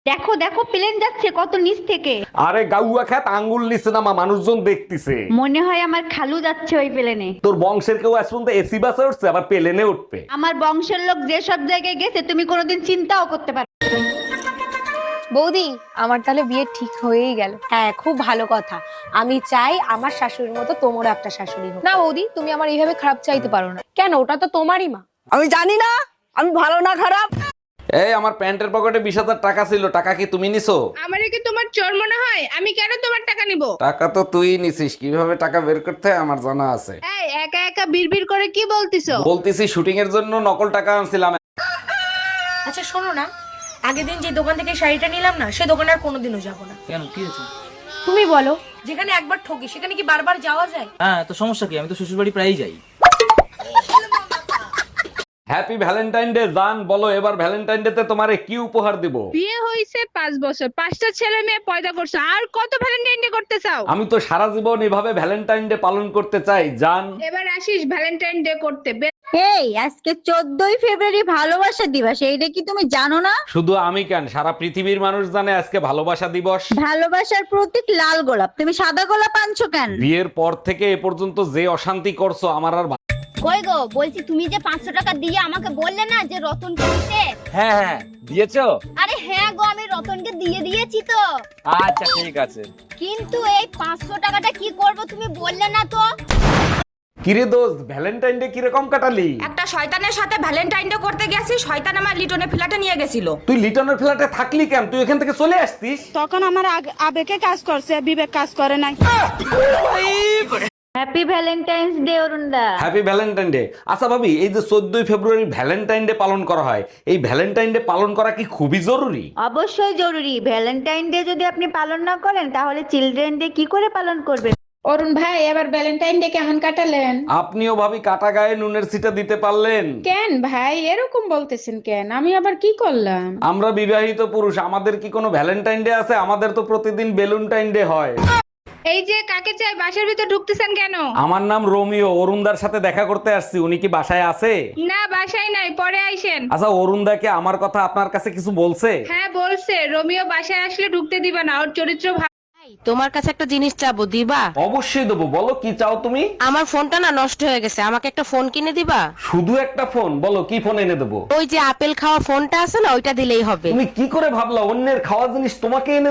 দেখো দেখো প্লেন যাচ্ছে কত নিচ থেকে। আরে গাউয়া খ্যাত আঙ্গুল নিচে নামা, মানুষজন দেখতিছে। মনে হয় আমার খালু যাচ্ছে ওই প্লেনে। তোর বংশের কেউ আজ পর্যন্ত এসি বাসে উঠছে, আবার প্লেনে উঠবে? আমার বংশের লোক যে সব জায়গায় গেছে তুমি কোনোদিন চিন্তাও করতে পারো। বৌদি, আমার তাহলে বিয়ে ঠিক হয়েই গেল। হ্যাঁ, খুব ভালো কথা। আমি চাই আমার শাশুড়ির মতো তোমারও একটা শাশুড়ি হোক। না বৌদি, তুমি আমার এইভাবে খারাপ চাইতে পারো না। কেন? ওটা তো তোমারই মা। আমি জানি না আমি ভালো না খারাপ। এই আমার প্যান্টের পকেটে 20,000 টাকা ছিল, টাকা কি তুমি নিছো? আমারে কি তোমার চোর মনে হয়? আমি কেন তোমার টাকা নিব? টাকা তো তুই নিছিস, কিভাবে টাকা বের করতে হয় আমার জানা আছে। এই একা একা বিড়বিড় করে কি বলতিছো? বলতেছি শুটিং এর জন্য নকল টাকা আনছিলাম। আচ্ছা শোনো না, আগের দিন যে দোকান থেকে শাড়িটা নিলাম না, সে দোকানে আর কোনোদিনও যাবো না। কেন, কি হয়েছে? তুমি বলো, যেখানে একবার ঠকি সেখানে কি বারবার যাওয়া যায়? হ্যাঁ, তো সমস্যা কি? আমি তো শ্বশুর বাড়ি প্রায়ই যাই। হ্যাপি ভ্যালেন্টাইন ডে জান, বলো এবার ভ্যালেন্টাইন ডে তে তোমারে কি উপহার দিব? বিয়ে হইছে 5 বছর, 5টা ছেলে মেয়ে পয়দা করছো, আর কত ভ্যালেন্টাইন ডে করতে চাও? আমি তো সারা জীবন এভাবে ভ্যালেন্টাইন ডে পালন করতে চাই জান। এবার আসিস ভ্যালেন্টাইন ডে করতে। এই আজকে 14ই ফেব্রুয়ারি ভালোবাসা দিবস, এইটা কি তুমি জানো না? শুধু আমি কেন, সারা পৃথিবীর মানুষ জানে আজকে ভালোবাসা দিবস। ভালোবাসার প্রতীক লাল গোলাপ, তুমি সাদা গোলাপ আনছো কেন? বিয়ের পর থেকে এ পর্যন্ত যে অশান্তি করছো আমার আর কই গো, বলছি তুমি যে 500 টাকা দিয়ে আমাকে বললে না যে রতনকে দিতে। হ্যাঁ হ্যাঁ, দিয়েছো? আরে হ্যাঁ গো, আমি রতনকে দিয়ে দিয়েছি তো। আচ্ছা ঠিক আছে। কিন্তু এই 500 টাকাটা কি করব তুমি বললে না তো। কিরে দোস্ত, ভ্যালেন্টাইন ডে কিরকম কাটালি? একটা শয়তানের সাথে ভ্যালেন্টাইন ডে করতে গেছি, শয়তান আমার লিটনের ফ্ল্যাটে নিয়ে গেছিল। তুই লিটনের ফ্ল্যাটে থাকলি কেন? তুই এখান থেকে চলে আসতিস। তখন আমার আবেগে কাজ করছে, বিবেক কাজ করে নাই। হ্যাপি ভ্যালেন্টাইন্স ডে অরুণদা। Happy Valentine day. আচ্ছা ভাবি, এই যে 14ই ফেব্রুয়ারি ভ্যালেন্টাইন ডে পালন করা হয়, এই ভ্যালেন্টাইন ডে পালন করা কি খুবই জরুরি? অবশ্যই জরুরি। ভ্যালেন্টাইন ডে যদি আপনি পালন না করেন তাহলে চিলড্রেন ডে কি করে পালন করবেন? অরুণ ভাই, এবার ভ্যালেন্টাইন ডে কেমন কাটালেন? আপনিও ভাবি কাটা গায়ে নুনের ছিটা দিতে পারলেন? কেন ভাই এরকম বলতেছেন কেন? আমি আবার কি করলাম? আমরা বিবাহিত পুরুষ, আমাদের কি কোনো ভ্যালেন্টাইন ডে আছে? আমাদের তো প্রতিদিন বেলুনটাইন ডে হয়। এই যে কাকে চাই, বাসার ভিতর ঢুকতেছেন কেন? আমার নাম রোমিও, অরুণদার সাথে দেখা করতে আসছি। উনি কি বাসায় আছে? না, বাসায় নাই, পরে আইসেন। আচ্ছা, অরুণদাকে আমার কথা আপনার কাছে কিছু বলছে? হ্যাঁ বলছে, রোমিও বাসায় আসলে ঢুকতে দিবা না, ওর চরিত্র ভালো। তোমার কাছে একটা জিনিস চাবো, দিবা? অবশ্যই দেবো, বলো কি চাও তুমি? আমার ফোনটা না নষ্ট হয়ে গেছে, আমাকে একটা ফোন কিনে দিবা? শুধু একটা ফোন? বলো কি ফোন এনে দেবো। ওই যে আপেল খাওয়া ফোনটা আছে না, ওইটা দিলেই হবে। তুমি কি করে ভাবলা অন্যের খাওয়া জিনিস তোমাকে এনে